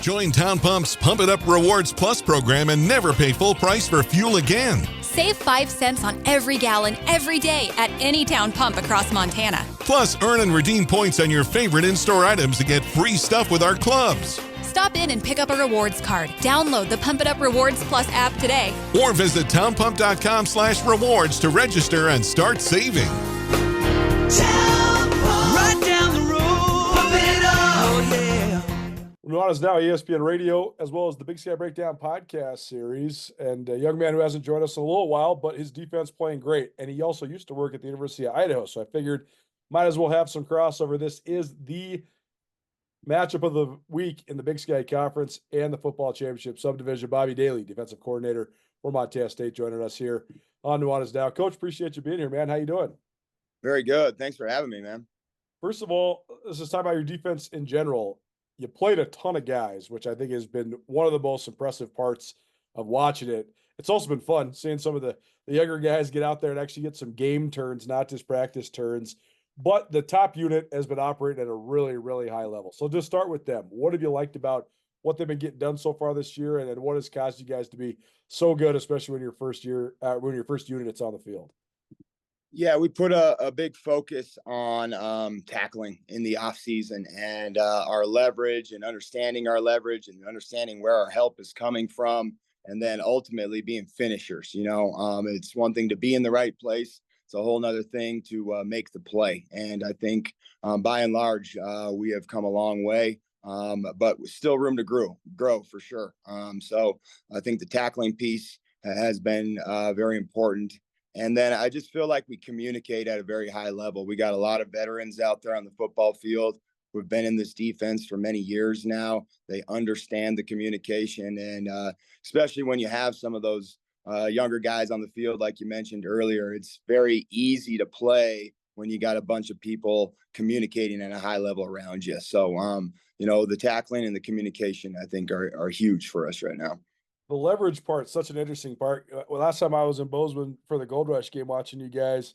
Join Town Pump's Pump It Up Rewards Plus program and never pay full price for fuel again. Save 5 cents on every gallon every day at any Town Pump across Montana. Plus, earn and redeem points on your favorite in-store items to get free stuff with our clubs. Stop in and pick up a rewards card. Download the Pump It Up Rewards Plus app today. Or visit townpump.com/rewards to register and start saving. Town Pump. Right down the road. Pump it up. Oh, yeah. Nuanez now ESPN Radio, as well as the Big Sky Breakdown podcast series. And a young man who hasn't joined us in a little while, but his defense playing great. And he also used to work at the University of Idaho. So I figured might as well have some crossover. This is the matchup of the week in the Big Sky Conference and the football championship subdivision. Bobby Daly, defensive coordinator for Montana State, joining us here on Nuanez Now. Coach, appreciate you being here, man. How you doing? Very good. Thanks for having me, man. First of all, let's just talk about your defense in general. You played a ton of guys, which I think has been one of the most impressive parts of watching it. It's also been fun seeing some of the younger guys get out there and actually get some game turns, not just practice turns. But the top unit has been operating at a really, really high level. So just start with them. What have you liked about what they've been getting done so far this year, and what has caused you guys to be so good, especially when your first unit it's on the field? Yeah, we put a big focus on tackling in the offseason and our leverage and understanding our leverage and understanding where our help is coming from, and then ultimately being finishers. It's one thing to be in the right place. It's a whole nother thing to make the play. And I think by and large, we have come a long way, but still room to grow for sure. So I think the tackling piece has been very important. And then I just feel like we communicate at a very high level. We got a lot of veterans out there on the football field who've been in this defense for many years now. They understand the communication. And especially when you have some of those younger guys on the field, like you mentioned earlier, it's very easy to play when you got a bunch of people communicating at a high level around you. So, the tackling and the communication, I think, are huge for us right now. The leverage part, such an interesting part. Well, last time I was in Bozeman for the Gold Rush game watching you guys,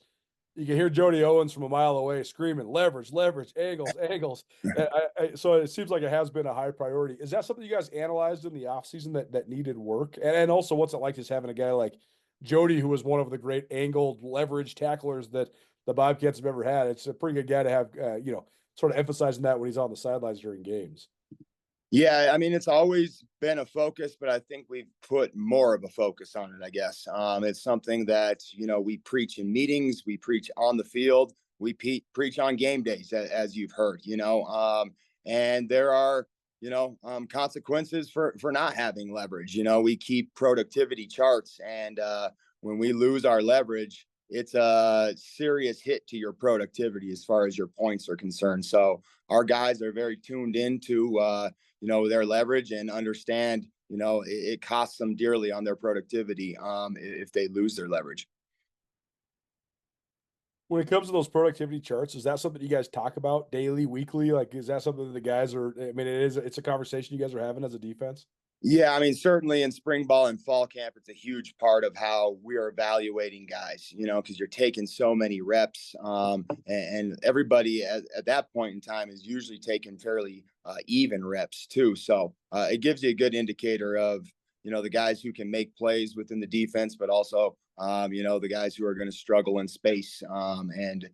you can hear Jody Owens from a mile away screaming, leverage, angles. So it seems like it has been a high priority. Is that something you guys analyzed in the offseason that needed work? And also, what's it like just having a guy like Jody, who was one of the great angled leverage tacklers that the Bobcats have ever had? It's a pretty good guy to have, sort of emphasizing that when he's on the sidelines during games. Yeah, I mean, it's always been a focus, but I think we've put more of a focus on it, I guess. It's something that, we preach in meetings, we preach on the field, we preach on game days, as you've heard, and there are, consequences for not having leverage. We keep productivity charts, and when we lose our leverage, it's a serious hit to your productivity as far as your points are concerned. So our guys are very tuned into, their leverage and understand, it costs them dearly on their productivity if they lose their leverage. When it comes to those productivity charts, is that something you guys talk about daily, weekly? Like, is that something that the guys are, it's a conversation you guys are having as a defense? Yeah, I mean, certainly in spring ball and fall camp, it's a huge part of how we are evaluating guys, because you're taking so many reps, and everybody at that point in time is usually taking fairly even reps too. So it gives you a good indicator of, the guys who can make plays within the defense, but also, the guys who are going to struggle in space, and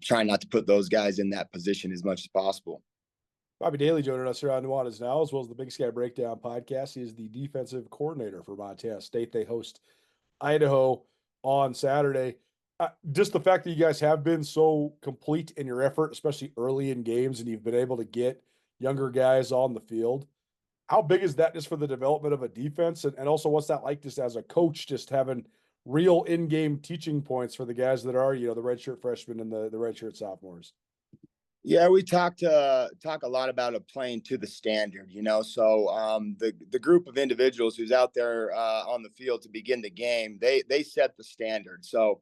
trying not to put those guys in that position as much as possible. Bobby Daly joining us here on Nuanez Now, as well as the Big Sky Breakdown podcast. He is the defensive coordinator for Montana State. They host Idaho on Saturday. Just the fact that you guys have been so complete in your effort, especially early in games, and you've been able to get younger guys on the field. How big is that just for the development of a defense? And also, what's that like just as a coach, just having real in-game teaching points for the guys that are, the redshirt freshmen and the redshirt sophomores? Yeah, we talk a lot about it playing to the standard, So the group of individuals who's out there on the field to begin the game, they set the standard. So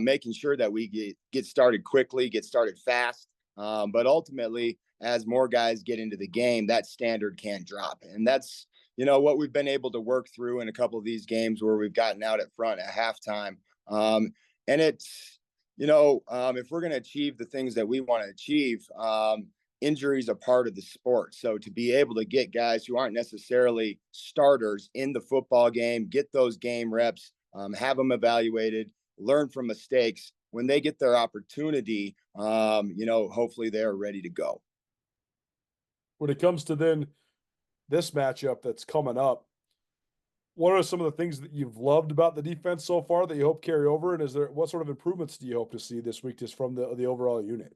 making sure that we get started quickly, get started fast, but ultimately, as more guys get into the game, that standard can't drop, and that's what we've been able to work through in a couple of these games where we've gotten out at front at halftime, and it's. If we're going to achieve the things that we want to achieve, injuries are part of the sport. So to be able to get guys who aren't necessarily starters in the football game, get those game reps, have them evaluated, learn from mistakes. When they get their opportunity, hopefully they're ready to go. When it comes to then this matchup that's coming up, what are some of the things that you've loved about the defense so far that you hope carry over? And what sort of improvements do you hope to see this week just from the overall unit?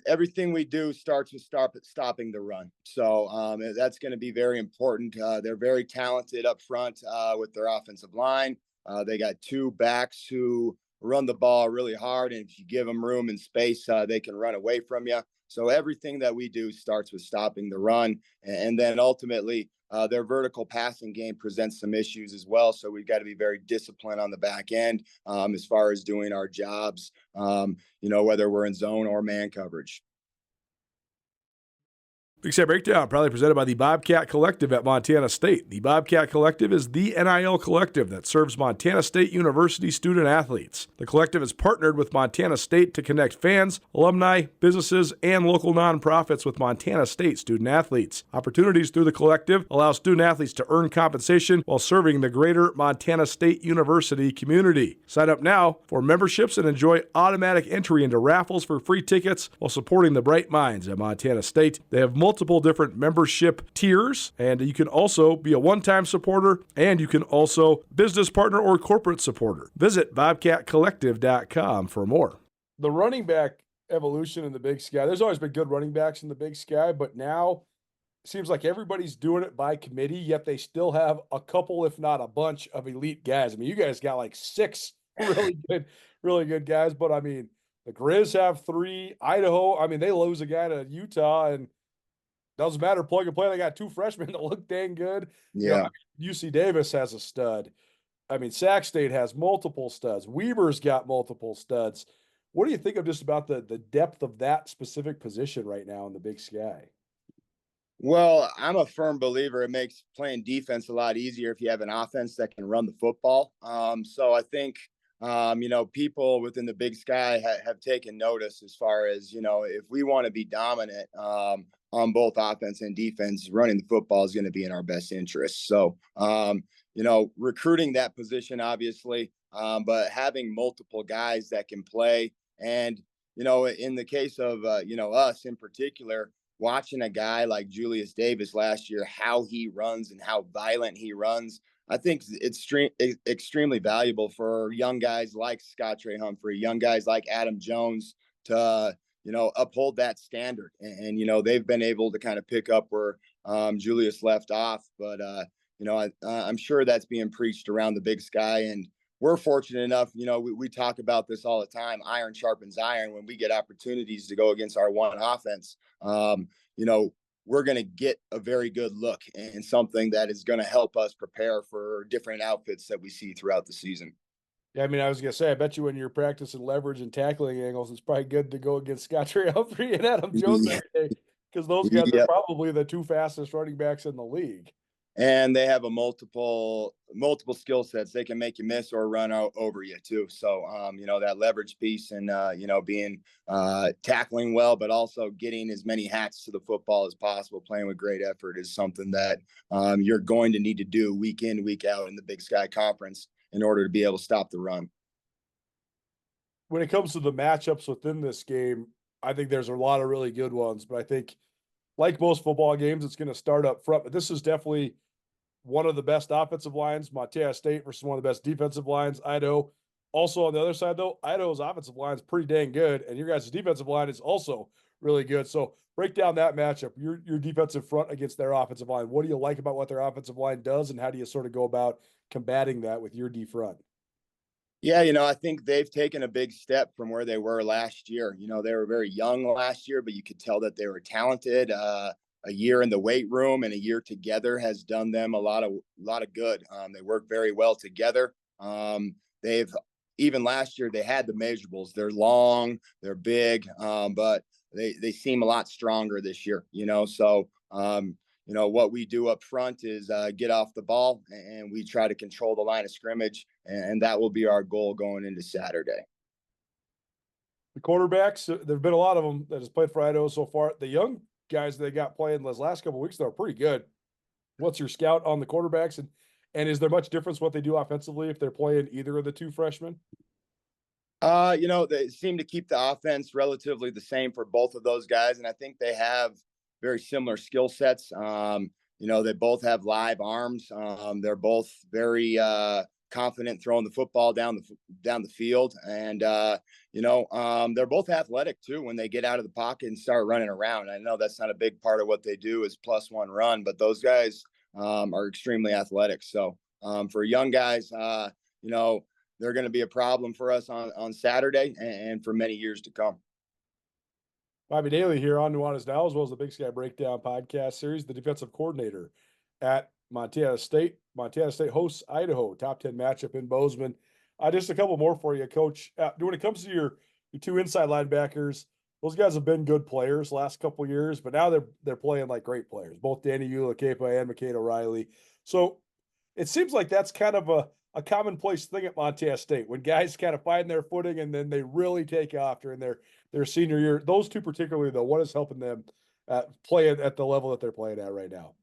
Everything we do starts with stopping the run. So that's going to be very important. They're very talented up front with their offensive line. They got two backs who run the ball really hard. And if you give them room and space, they can run away from you. So everything that we do starts with stopping the run. And then ultimately, their vertical passing game presents some issues as well. So we've got to be very disciplined on the back end as far as doing our jobs, whether we're in zone or man coverage. Big Sky Breakdown, proudly presented by the Bobcat Collective at Montana State. The Bobcat Collective is the NIL collective that serves Montana State University student athletes. The collective has partnered with Montana State to connect fans, alumni, businesses, and local nonprofits with Montana State student athletes. Opportunities through the collective allow student athletes to earn compensation while serving the greater Montana State University community. Sign up now for memberships and enjoy automatic entry into raffles for free tickets while supporting the bright minds at Montana State. They have multiple different membership tiers, and you can also be a one-time supporter, and you can also business partner or corporate supporter. Visit bobcatcollective.com for more. The running back evolution in the Big Sky, there's always been good running backs in the Big Sky, but now it seems like everybody's doing it by committee, yet they still have a couple, if not a bunch, of elite guys. I mean, you guys got like 6 really good guys, but I mean, the Grizz have 3. Idaho, I mean, they lose a guy to Utah, and doesn't matter, plug and play. They got 2 freshmen that look dang good. Yeah. UC Davis has a stud. I mean, Sac State has multiple studs. Weber's got multiple studs. What do you think of just about the depth of that specific position right now in the Big Sky? Well, I'm a firm believer it makes playing defense a lot easier if you have an offense that can run the football. So I think, people within the Big Sky have taken notice as far as, if we want to be dominant on both offense and defense, running the football is going to be in our best interest. So, recruiting that position, obviously, but having multiple guys that can play. And, in the case of, us in particular, watching a guy like Julius Davis last year, how he runs and how violent he runs, I think it's extremely valuable for young guys like Scott Trey Humphrey, young guys like Adam Jones to, uphold that standard. And they've been able to kind of pick up where Julius left off. But, I'm sure that's being preached around the Big Sky. And we're fortunate enough, we talk about this all the time. Iron sharpens iron. When we get opportunities to go against our one offense, we're going to get a very good look and something that is going to help us prepare for different outfits that we see throughout the season. Yeah, I mean, I was going to say, I bet you when you're practicing leverage and tackling angles, it's probably good to go against Scott Trey Humphrey and Adam Jones every day, because those guys are probably the 2 fastest running backs in the league. And they have a multiple skill sets. They can make you miss or run over you too. So, that leverage piece and, being tackling well, but also getting as many hats to the football as possible, playing with great effort is something that you're going to need to do week in, week out in the Big Sky Conference in order to be able to stop the run. When it comes to the matchups within this game, I think there's a lot of really good ones, but I think like most football games, it's going to start up front, but this is definitely one of the best offensive lines, Montana State versus one of the best defensive lines, Idaho. Also on the other side, though, Idaho's offensive line is pretty dang good, and your guys' defensive line is also really good. So break down that matchup, your defensive front against their offensive line. What do you like about what their offensive line does, and how do you sort of go about combating that with your D front? Yeah, I think they've taken a big step from where they were last year. They were very young last year, but you could tell that they were talented. A year in the weight room and a year together has done them a lot of good. They work very well together. They've even last year they had the measurables. They're long, they're big, but they seem a lot stronger this year. So what we do up front is get off the ball and we try to control the line of scrimmage, and that will be our goal going into Saturday. The quarterbacks, there've been a lot of them that has played for Idaho so far. The young guys they got playing those last couple of weeks, they're pretty good. What's your scout on the quarterbacks, and is there much difference what they do offensively if they're playing either of the two freshmen? They seem to keep the offense relatively the same for both of those guys, and I think they have very similar skill sets. They both have live arms. They're both very confident throwing the football down the field, and they're both athletic too when they get out of the pocket and start running around. I know that's not a big part of what they do is plus one run, but those guys are extremely athletic. So for young guys, they're going to be a problem for us on Saturday and for many years to come. Bobby Daly here on Nuanez Now, as well as the Big Sky Breakdown podcast series, the defensive coordinator at Montana State. Montana State hosts Idaho, top 10 matchup in Bozeman. Just a couple more for you, Coach. When it comes to your two inside linebackers, those guys have been good players last couple of years, but now they're playing like great players, both Danny Ulicapa and McCade O'Reilly. So it seems like that's kind of a commonplace thing at Montana State when guys kind of find their footing and then they really take off during their senior year. Those two particularly, though, what is helping them play at the level that they're playing at right now?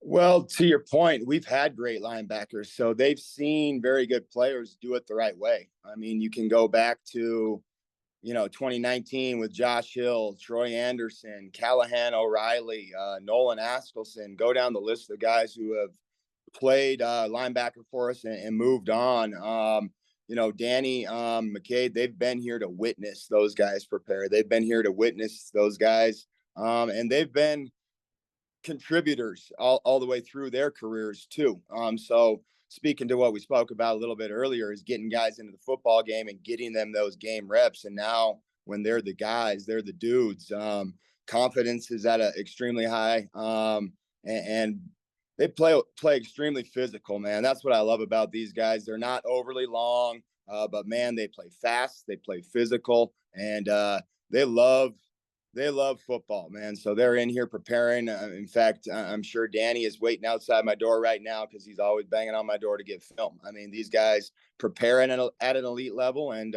Well, to your point, we've had great linebackers, so they've seen very good players do it the right way. I mean, you can go back to 2019 with Josh Hill, Troy Anderson, Callahan O'Reilly, Nolan Askelson. Go down the list of guys who have played linebacker for us and moved on. Danny, McCade, they've been here to witness those guys prepare. They've been here to witness those guys, and they've been contributors all the way through their careers too. So speaking to what we spoke about a little bit earlier is getting guys into the football game and getting them those game reps. And now when they're the guys, they're the dudes. Confidence is at an extremely high, and they play extremely physical, man. That's what I love about these guys. They're not overly long, but man, they play fast, they play physical, and they love football, man. So they're in here preparing. In fact, I'm sure Danny is waiting outside my door right now because he's always banging on my door to get film. I mean, these guys prepare at an elite level, and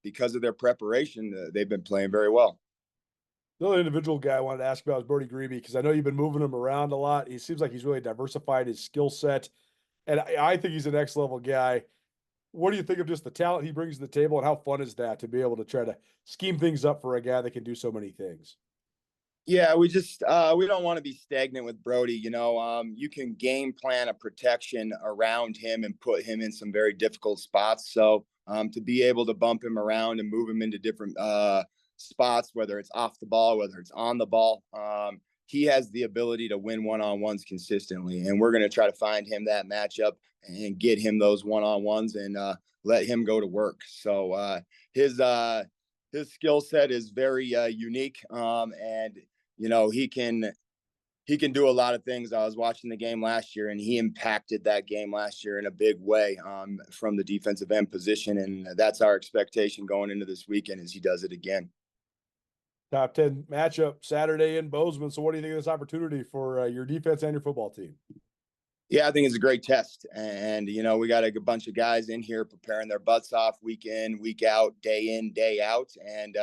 because of their preparation, they've been playing very well. The other individual guy I wanted to ask about is Brody Grebe, because I know you've been moving him around a lot. He seems like he's really diversified his skill set, and I think he's a next level guy. What do you think of just the talent he brings to the table, and how fun is that to be able to try to scheme things up for a guy that can do so many things? Yeah, we just we don't want to be stagnant with Brody. You can game plan a protection around him and put him in some very difficult spots. So to be able to bump him around and move him into different spots, whether it's off the ball, whether it's on the ball, he has the ability to win one-on-ones consistently, and we're going to try to find him that matchup and get him those one-on-ones and let him go to work. So his skill set is very unique, and he can do a lot of things. I was watching the game last year, and he impacted that game last year in a big way from the defensive end position, and that's our expectation going into this weekend is he does it again. Top 10 matchup Saturday in Bozeman. So what do you think of this opportunity for your defense and your football team? Yeah, I think it's a great test. And, we got a bunch of guys in here preparing their butts off week in, week out, day in, day out. And,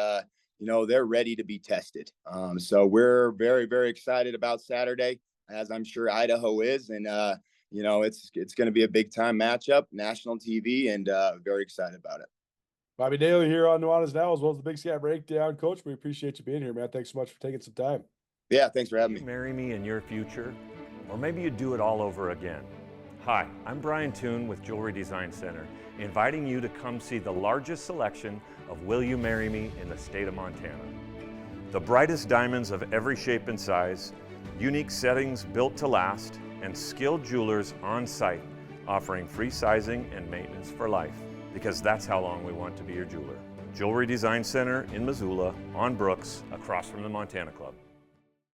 they're ready to be tested. So we're very, very excited about Saturday, as I'm sure Idaho is. And, it's going to be a big time matchup, national TV, and very excited about it. Bobby Daly here on Nuanez Now, as well as the Big Sky Breakdown. Coach, we appreciate you being here, man. Thanks so much for taking some time. Yeah, thanks for having me. Marry me in your future, or maybe you do it all over again. Hi, I'm Brian Toon with Jewelry Design Center, inviting you to come see the largest selection of Will You Marry Me in the state of Montana. The brightest diamonds of every shape and size, unique settings built to last, and skilled jewelers on site offering free sizing and maintenance for life, because that's how long we want to be your jeweler. Jewelry Design Center in Missoula, on Brooks, across from the Montana Club.